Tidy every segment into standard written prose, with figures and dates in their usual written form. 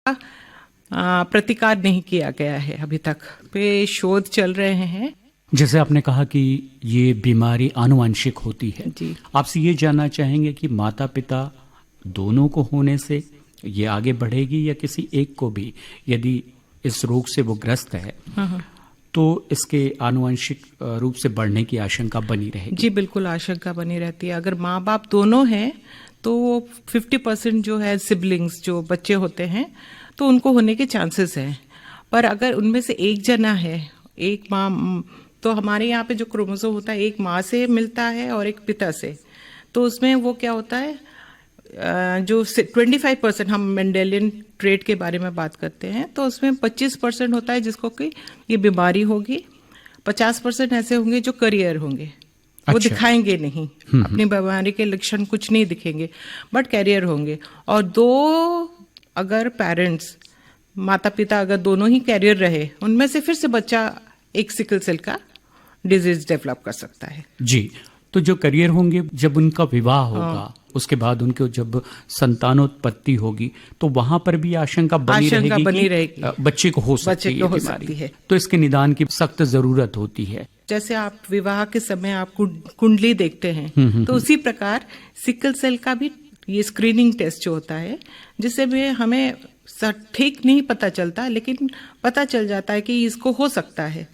प्रतिकार नहीं किया गया है अभी तक, पे शोध चल रहे हैं। जैसे आपने कहा कि ये बीमारी आनुवंशिक होती है, जी। आपसे ये जानना चाहेंगे कि माता पिता दोनों को होने से ये आगे बढ़ेगी या किसी एक को भी यदि इस रोग से वो ग्रस्त है तो इसके आनुवंशिक रूप से बढ़ने की आशंका बनी रहेगी? जी बिल्कुल, आशंका बनी रहती है। अगर माँ बाप दोनों हैं तो 50% जो है सिबलिंग्स, जो बच्चे होते हैं, तो उनको होने के चांसेस हैं। पर अगर उनमें से एक जना है, एक माँ, तो हमारे यहाँ पे जो क्रोमोसोम होता है एक माँ से मिलता है और एक पिता से, तो उसमें वो क्या होता है, जो 25% हम मेंडेलियन ट्रेट के बारे में बात करते हैं, तो उसमें 25% होता है जिसको कि ये बीमारी होगी, 50% ऐसे होंगे जो करियर होंगे। वो दिखाएंगे नहीं, अपनी बीमारी के लक्षण कुछ नहीं दिखेंगे, बट कैरियर होंगे। और दो अगर पेरेंट्स, माता पिता अगर दोनों ही कैरियर रहे, उनमें से फिर से बच्चा एक सिकल सेल का डिजीज डेवलप कर सकता है। जी, तो जो करियर होंगे, जब उनका विवाह होगा, उसके बाद उनके जब संतानोत्पत्ति होगी, तो वहां पर भी आशंका बनी रहेगी बच्चे को हो सकती है। तो इसके निदान की सख्त जरूरत होती है। जैसे आप विवाह के समय आप कुंडली देखते हैं, तो उसी प्रकार सिकल सेल का भी ये स्क्रीनिंग टेस्ट जो होता है, जिससे भी हमें ठीक नहीं पता चलता, लेकिन पता चल जाता है कि इसको हो सकता है।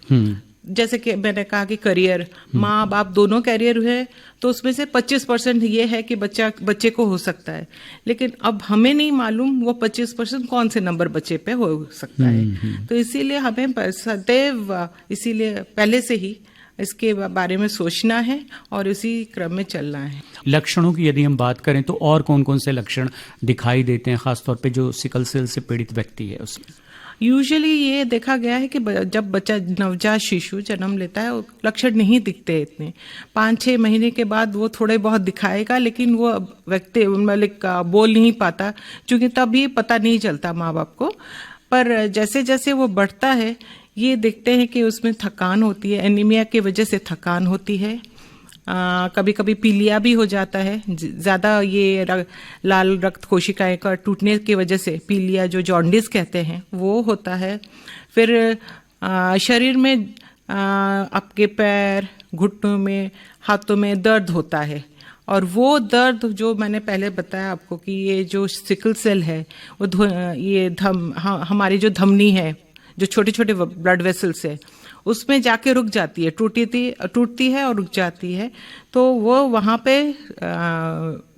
जैसे कि मैंने कहा कि करियर, माँ बाप दोनों कैरियर है, तो उसमें से 25% ये है कि बच्चे को हो सकता है, लेकिन अब हमें नहीं मालूम वो 25% कौन से नंबर बच्चे पे हो सकता है। तो इसीलिए हमें सदैव, इसीलिए पहले से ही इसके बारे में सोचना है और इसी क्रम में चलना है। लक्षणों की यदि हम बात करें तो और कौन कौन से लक्षण दिखाई देते हैं, खासतौर पे जो सिकल सेल से पीड़ित व्यक्ति है उसमें? यूजुअली ये देखा गया है कि जब बच्चा, नवजात शिशु जन्म लेता है, लक्षण नहीं दिखते इतने। 5-6 महीने के बाद वो थोड़े बहुत दिखाएगा, लेकिन वो व्यक्ति मतलब बोल नहीं पाता, क्योंकि तभी पता नहीं चलता माँ बाप को। पर जैसे जैसे वो बढ़ता है, ये देखते हैं कि उसमें थकान होती है, एनीमिया की वजह से थकान होती है। कभी कभी पीलिया भी हो जाता है, ज्यादा ये लाल रक्त कोशिकाएं का टूटने की वजह से पीलिया, जो जॉन्डिस कहते हैं, वो होता है। फिर शरीर में आपके पैर, घुटनों में, हाथों में दर्द होता है, और वो दर्द जो मैंने पहले बताया आपको कि ये जो सिकल सेल है, वो ये हमारी जो धमनी है, जो छोटे छोटे ब्लड वेसल्स है, उसमें जाके रुक जाती है, टूटती है और रुक जाती है, तो वो वहाँ पे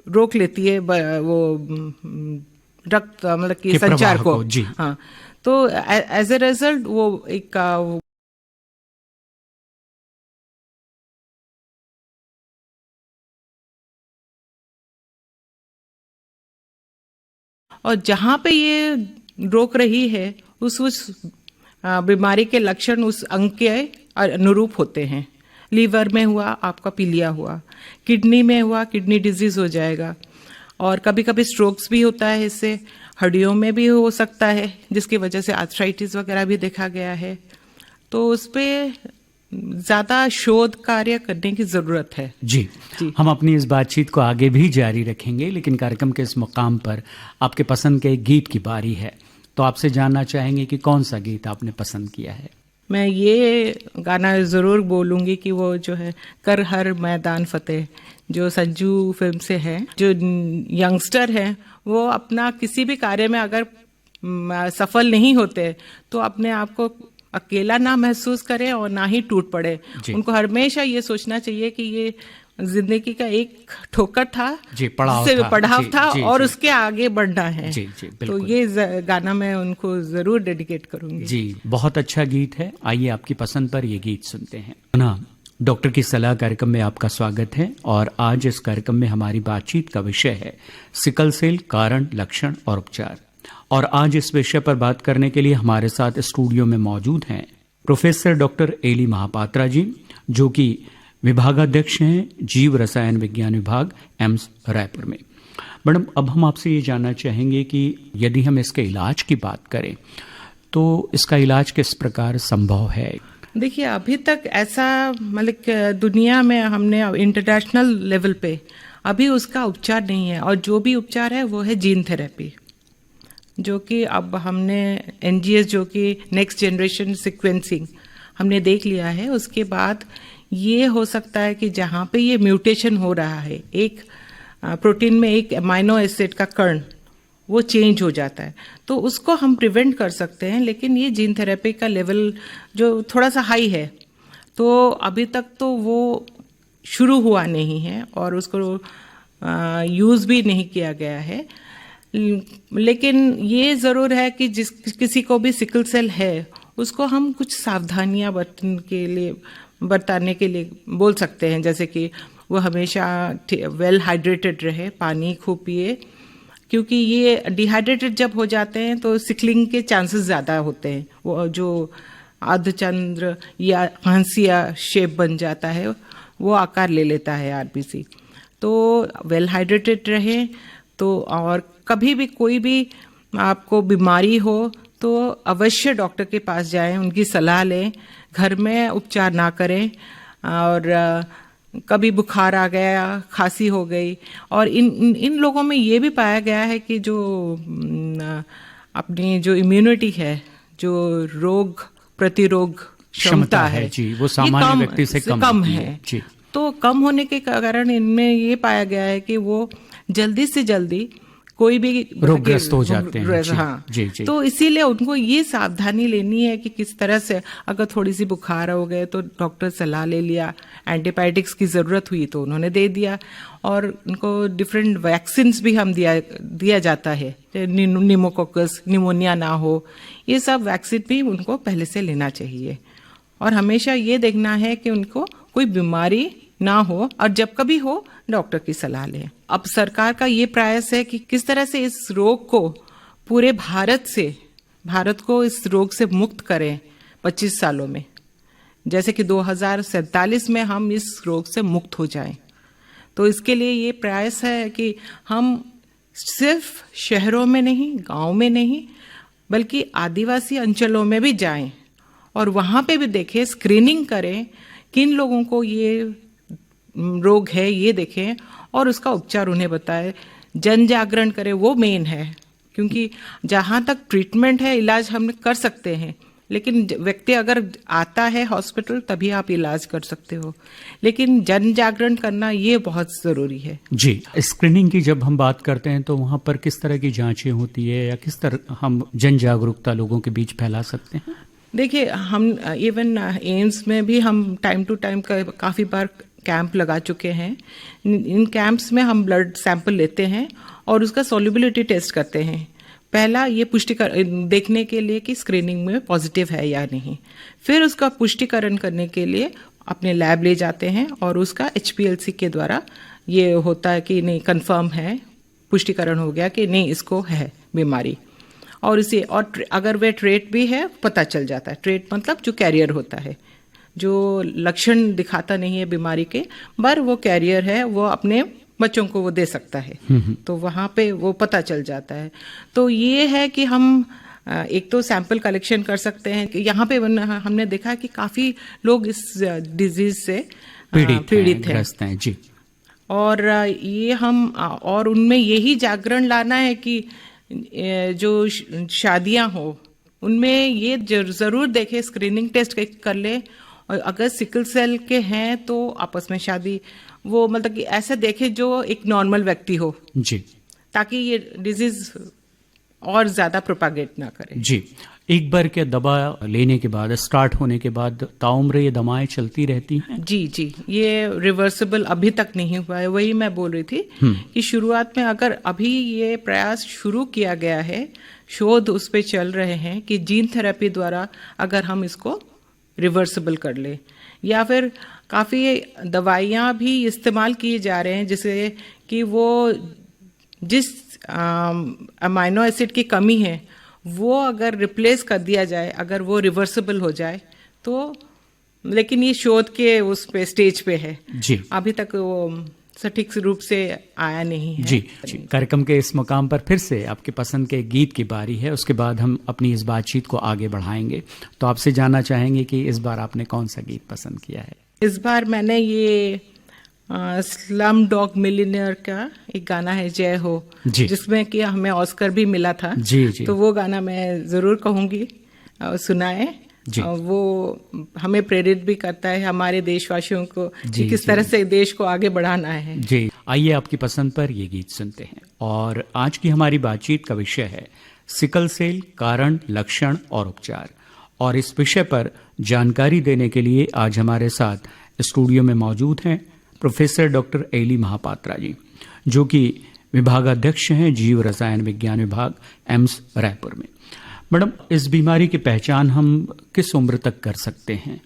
रोक लेती है वो रक्त, मतलब कि संचार को। जी। हाँ, तो एज ए रिजल्ट वो एक और जहाँ पे ये रोक रही है, उस बीमारी के लक्षण उस अंग के अनुरूप होते हैं। लीवर में हुआ आपका पीलिया हुआ, किडनी में हुआ किडनी डिजीज हो जाएगा, और कभी कभी स्ट्रोक्स भी होता है इससे, हड्डियों में भी हो सकता है, जिसकी वजह से आर्थराइटिस वगैरह भी देखा गया है। तो उस पर ज्यादा शोध कार्य करने की जरूरत है। जी, हम अपनी इस बातचीत को आगे भी जारी रखेंगे, लेकिन कार्यक्रम के इस मुकाम पर आपके पसंद के एक गीत की बारी है, तो आपसे जानना चाहेंगे कि कौन सा गीत आपने पसंद किया है? मैं ये गाना जरूर बोलूंगी कि वो जो है कर हर मैदान फतेह, जो संजू फिल्म से है। जो यंगस्टर है वो अपना किसी भी कार्य में अगर सफल नहीं होते, तो अपने आप को अकेला ना महसूस करें और ना ही टूट पड़े। उनको हमेशा ये सोचना चाहिए कि ये जिंदगी का एक ठोकर था, पड़ाव था, और उसके आगे बढ़ना है। तो ये गाना मैं उनको जरूर डेडिकेट करूंगी। जी, बहुत अच्छा गीत है। आइए आपकी पसंद पर ये गीत सुनते हैं ना। डॉक्टर की सलाह कार्यक्रम में आपका स्वागत है, और आज इस कार्यक्रम में हमारी बातचीत का विषय है सिकल सेल, कारण, लक्षण और उपचार। और आज इस विषय पर बात करने के लिए हमारे साथ स्टूडियो में मौजूद हैं professor doctor Eli Mahapatra ji, जो कि विभागाध्यक्ष हैं जीव रसायन विज्ञान विभाग, एम्स रायपुर में। मैडम, अब हम आपसे ये जानना चाहेंगे कि यदि हम इसके इलाज की बात करें तो इसका इलाज किस प्रकार संभव है? देखिए, अभी तक ऐसा मतलब दुनिया में हमने इंटरनेशनल लेवल पे अभी उसका उपचार नहीं है, और जो भी उपचार है वो है जीन थेरेपी। जो कि अब हमने NGS जो कि नेक्स्ट जनरेशन सीक्वेंसिंग हमने देख लिया है, उसके बाद ये हो सकता है कि जहाँ पे ये म्यूटेशन हो रहा है, एक प्रोटीन में एक अमाइनो एसिड का कण वो चेंज हो जाता है, तो उसको हम प्रिवेंट कर सकते हैं। लेकिन ये जीन थेरेपी का लेवल जो थोड़ा सा हाई है, तो अभी तक तो वो शुरू हुआ नहीं है और उसको यूज़ भी नहीं किया गया है। लेकिन ये ज़रूर है कि जिस किसी को भी सिकल सेल है उसको हम कुछ सावधानियां बरताने के लिए बोल सकते हैं, जैसे कि वो हमेशा वेल हाइड्रेटेड रहे, पानी खूब पिए, क्योंकि ये डिहाइड्रेटेड जब हो जाते हैं तो सिकलिंग के चांसेस ज़्यादा होते हैं। वो जो अर्धचंद्र या हंसिया शेप बन जाता है वो आकार ले लेता है आरबीसी। तो वेल हाइड्रेटेड रहे तो, और कभी भी कोई भी आपको बीमारी हो तो अवश्य डॉक्टर के पास जाएं, उनकी सलाह लें, घर में उपचार ना करें। और कभी बुखार आ गया, खांसी हो गई, और इन लोगों में ये भी पाया गया है कि जो अपनी जो इम्यूनिटी है, जो रोग प्रतिरोग क्षमता है जी, वो सामान्य व्यक्ति से कम है जी। तो कम होने के कारण इनमें ये पाया गया है कि वो जल्दी से जल्दी कोई भी रोगग्रस्त हो जाते हैं। हाँ जी, जी। तो इसीलिए उनको ये सावधानी लेनी है कि किस तरह से, अगर थोड़ी सी बुखार हो गए तो डॉक्टर सलाह ले लिया, एंटीबायोटिक्स की ज़रूरत हुई तो उन्होंने दे दिया, और उनको डिफरेंट वैक्सीन्स भी हम दिया जाता है, निमोकोकस, निमोनिया ना हो, ये सब वैक्सीन भी उनको पहले से लेना चाहिए। और हमेशा ये देखना है कि उनको कोई बीमारी ना हो, और जब कभी हो डॉक्टर की सलाह लें। अब सरकार का ये प्रयास है कि किस तरह से इस रोग को पूरे भारत को इस रोग से मुक्त करें 25 सालों में, जैसे कि 2047 में हम इस रोग से मुक्त हो जाएं। तो इसके लिए ये प्रयास है कि हम सिर्फ शहरों में नहीं, गांव में नहीं, बल्कि आदिवासी अंचलों में भी जाएं और वहां पे भी देखें, स्क्रीनिंग करें, किन लोगों को ये रोग है ये देखें और उसका उपचार उन्हें बताएं, जन जागरण करें, वो मेन है। क्योंकि जहाँ तक ट्रीटमेंट है, इलाज हम कर सकते हैं, लेकिन व्यक्ति अगर आता है हॉस्पिटल तभी आप इलाज कर सकते हो, लेकिन जन जागरण करना ये बहुत ज़रूरी है। जी, स्क्रीनिंग की जब हम बात करते हैं तो वहाँ पर किस तरह की जांचें होती है, या किस तरह हम जन जागरूकता लोगों के बीच फैला सकते हैं? देखिए, हम इवन एम्स में भी हम टाइम टू टाइम काफ़ी बार कैंप लगा चुके हैं। इन कैंप्स में हम ब्लड सैंपल लेते हैं और उसका सॉल्युबिलिटी टेस्ट करते हैं। पहला ये देखने के लिए कि स्क्रीनिंग में पॉजिटिव है या नहीं, फिर उसका पुष्टिकरण करने के लिए अपने लैब ले जाते हैं और उसका HPLC के द्वारा ये होता है कि नहीं, कंफर्म है, पुष्टिकरण हो गया कि नहीं इसको है बीमारी। और अगर वे ट्रेट भी है पता चल जाता है। ट्रेट मतलब जो कैरियर होता है, जो लक्षण दिखाता नहीं है बीमारी के, पर वो कैरियर है, वो अपने बच्चों को वो दे सकता है, तो वहाँ पे वो पता चल जाता है। तो ये है कि हम एक तो सैंपल कलेक्शन कर सकते हैं। यहाँ पे हमने देखा कि काफ़ी लोग इस डिजीज से पीड़ित हैं जी। और ये हम और उनमें यही जागरण लाना है कि जो शादियां हो उनमें ये जरूर देखें, स्क्रीनिंग टेस्ट कर ले, और अगर सिकल सेल के हैं तो आपस में शादी, वो मतलब कि ऐसे देखे जो एक नॉर्मल व्यक्ति हो जी, ताकि ये डिजीज और ज्यादा प्रोपागेट ना करे। जी, एक बार क्या दवा लेने के बाद, स्टार्ट होने के बाद ताउम्र ये दवाएं चलती रहती हैं? जी, ये रिवर्सिबल अभी तक नहीं हुआ है। वही मैं बोल रही थी कि शुरुआत में, अगर अभी ये प्रयास शुरू किया गया है, शोध उस पे चल रहे हैं कि जीन थेरेपी द्वारा अगर हम इसको रिवर्सिबल कर ले, या फिर काफ़ी दवाइयाँ भी इस्तेमाल किए जा रहे हैं, जैसे कि वो जिस अमाइनो एसिड की कमी है वो अगर रिप्लेस कर दिया जाए, अगर वो रिवर्सिबल हो जाए तो, लेकिन ये शोध के उस पे स्टेज पे है जी, अभी तक वो सटीक रूप से आया नहीं है। जी। कार्यक्रम के इस मुकाम पर फिर से आपके पसंद के गीत की बारी है, उसके बाद हम अपनी इस बातचीत को आगे बढ़ाएंगे। तो आपसे जानना चाहेंगे कि इस बार आपने कौन सा गीत पसंद किया है? इस बार मैंने ये स्लम डॉग मिलियनेयर का एक गाना है जय हो, जी। जिसमें कि हमें ऑस्कर भी मिला था। जी, जी। तो वो गाना मैं जरूर कहूंगी सुनाए। जी। वो हमें प्रेरित भी करता है हमारे देशवासियों को जी, कि किस जी। तरह से देश को आगे बढ़ाना है। जी, आइए आपकी पसंद पर ये गीत सुनते हैं। और आज की हमारी बातचीत का विषय है सिकल सेल, कारण, लक्षण और उपचार। और इस विषय पर जानकारी देने के लिए आज हमारे साथ स्टूडियो में मौजूद हैं professor doctor Eli Mahapatra ji, जो कि विभागाध्यक्ष हैं जीव रसायन विज्ञान विभाग, एम्स रायपुर में। मैडम, इस बीमारी की पहचान हम किस उम्र तक कर सकते हैं?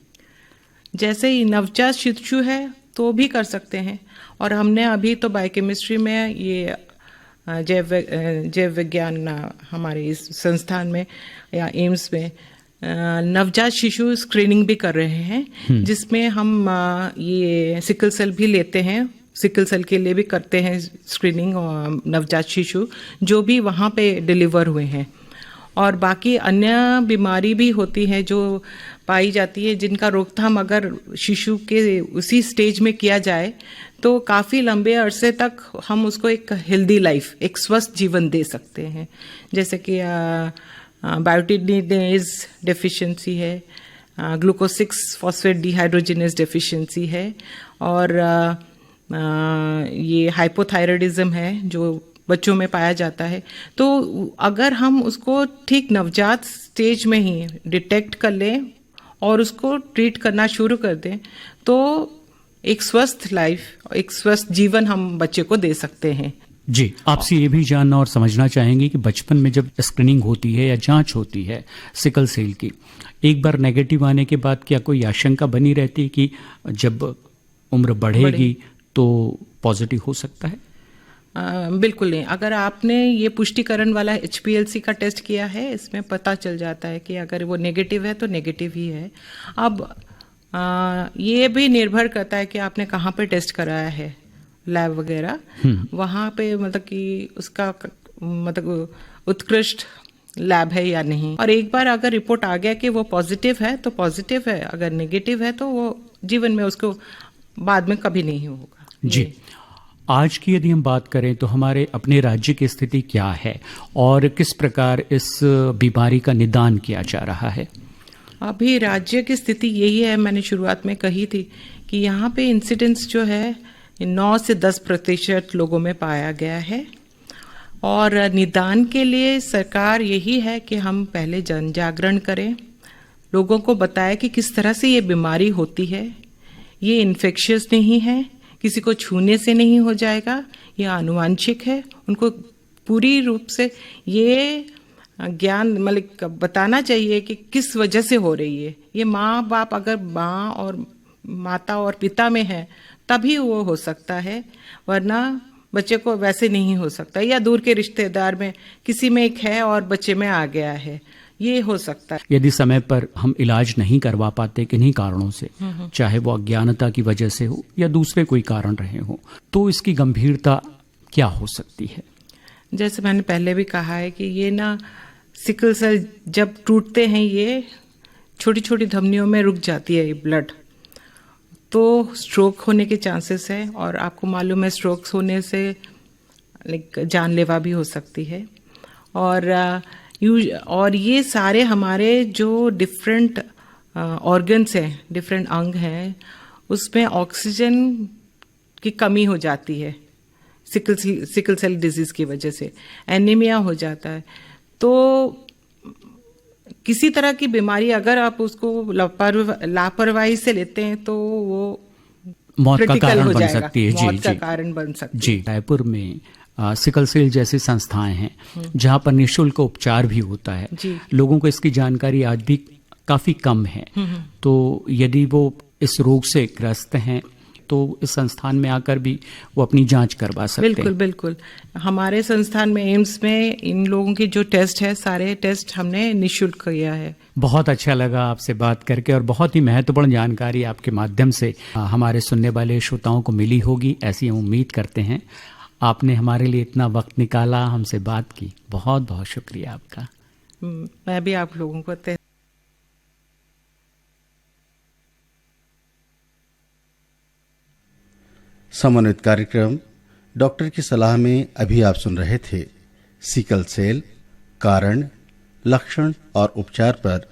जैसे ही नवजात शिशु है तो भी कर सकते हैं। और हमने अभी तो बायोकेमिस्ट्री में ये जैव विज्ञान हमारे इस संस्थान में या एम्स में नवजात शिशु स्क्रीनिंग भी कर रहे हैं, जिसमें हम ये सिकल सेल भी लेते हैं। सिकल सेल के लिए भी करते हैं स्क्रीनिंग और नवजात शिशु जो भी वहाँ पे डिलीवर हुए हैं। और बाकी अन्य बीमारी भी होती है जो पाई जाती है, जिनका रोकथाम अगर शिशु के उसी स्टेज में किया जाए तो काफ़ी लंबे अरसे तक हम उसको एक हेल्दी लाइफ, एक स्वस्थ जीवन दे सकते हैं। जैसे कि बायोटिनिडेज डेफिशिएंसी है, ग्लूकोज 6 फॉस्फेट डिहाइड्रोजिनेज डेफिशिएंसी है, और ये हाइपोथायराइडिज्म है जो बच्चों में पाया जाता है। तो अगर हम उसको ठीक नवजात स्टेज में ही डिटेक्ट कर लें और उसको ट्रीट करना शुरू कर दें तो एक स्वस्थ लाइफ, एक स्वस्थ जीवन हम बच्चे को दे सकते हैं। जी, आपसे ये भी जानना और समझना चाहेंगे कि बचपन में जब स्क्रीनिंग होती है या जांच होती है सिकल सेल की, एक बार नेगेटिव आने के बाद क्या कोई आशंका बनी रहती है कि जब उम्र बढ़ेगी तो पॉजिटिव हो सकता है? बिल्कुल नहीं। अगर आपने ये पुष्टिकरण वाला HPLC का टेस्ट किया है, इसमें पता चल जाता है कि अगर वो नेगेटिव है तो नेगेटिव ही है। अब ये भी निर्भर करता है कि आपने कहाँ पे टेस्ट कराया है, लैब वगैरह, वहाँ पे मतलब कि उसका मतलब उत्कृष्ट लैब है या नहीं। और एक बार अगर रिपोर्ट आ गया कि वो पॉजिटिव है तो पॉजिटिव है, अगर नेगेटिव है तो वो जीवन में उसको बाद में कभी नहीं होगा। जी, आज की यदि हम बात करें तो हमारे अपने राज्य की स्थिति क्या है और किस प्रकार इस बीमारी का निदान किया जा रहा है? अभी राज्य की स्थिति यही है, मैंने शुरुआत में कही थी कि यहाँ पे इंसिडेंस जो है 9 से 10% लोगों में पाया गया है। और निदान के लिए सरकार यही है कि हम पहले जन जागरण करें, लोगों को बताएं कि किस तरह से ये बीमारी होती है। ये इन्फेक्शियस नहीं है, किसी को छूने से नहीं हो जाएगा, ये आनुवांशिक है। उनको पूरी रूप से ये ज्ञान मतलब बताना चाहिए कि किस वजह से हो रही है। ये माँ बाप अगर माँ और माता और पिता में है तभी वो हो सकता है, वरना बच्चे को वैसे नहीं हो सकता। या दूर के रिश्तेदार में किसी में एक है और बच्चे में आ गया है, ये हो सकता है। यदि समय पर हम इलाज नहीं करवा पाते किन्हीं कारणों से, चाहे वो अज्ञानता की वजह से हो या दूसरे कोई कारण रहे हो, तो इसकी गंभीरता क्या हो सकती है? जैसे मैंने पहले भी कहा है कि ये ना सिकल सेल जब टूटते हैं ये छोटी छोटी धमनियों में रुक जाती है ये ब्लड, तो स्ट्रोक होने के चांसेस है। और आपको मालूम है स्ट्रोक्स होने से लाइक जानलेवा भी हो सकती है। और ये सारे हमारे जो डिफरेंट ऑर्गन्स हैं, डिफरेंट अंग हैं, उसमें ऑक्सीजन की कमी हो जाती है सिकल सेल डिजीज की वजह से, एनीमिया हो जाता है। तो किसी तरह की बीमारी अगर आप उसको लापरवाही से लेते हैं तो वो मौत का कारण हो बन जाएगा, सकती है। मौत का कारण बन सकती है। जी, रायपुर में सिकल सेल जैसी संस्थाएं हैं जहां पर निःशुल्क उपचार भी होता है। लोगों को इसकी जानकारी आज भी काफी कम है। तो यदि वो इस रोग से ग्रस्त हैं तो इस संस्थान में आकर भी वो अपनी जांच करवा सकते हैं। बिल्कुल बिल्कुल। हमारे संस्थान में एम्स में इन लोगों के जो टेस्ट है, सारे टेस्ट हमने निःशुल्क किया है। बहुत अच्छा लगा आपसे बात करके और बहुत ही महत्वपूर्ण जानकारी आपके माध्यम से हमारे सुनने वाले श्रोताओं को मिली होगी, ऐसी हम उम्मीद करते हैं। आपने हमारे लिए इतना वक्त निकाला, हमसे बात की, बहुत बहुत शुक्रिया आपका। मैं भी आप लोगों को समन्वित कार्यक्रम डॉक्टर की सलाह में अभी आप सुन रहे थे सिकल सेल, कारण, लक्षण और उपचार पर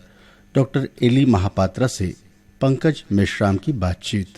डॉक्टर एली महापात्रा से पंकज मेश्राम की बातचीत।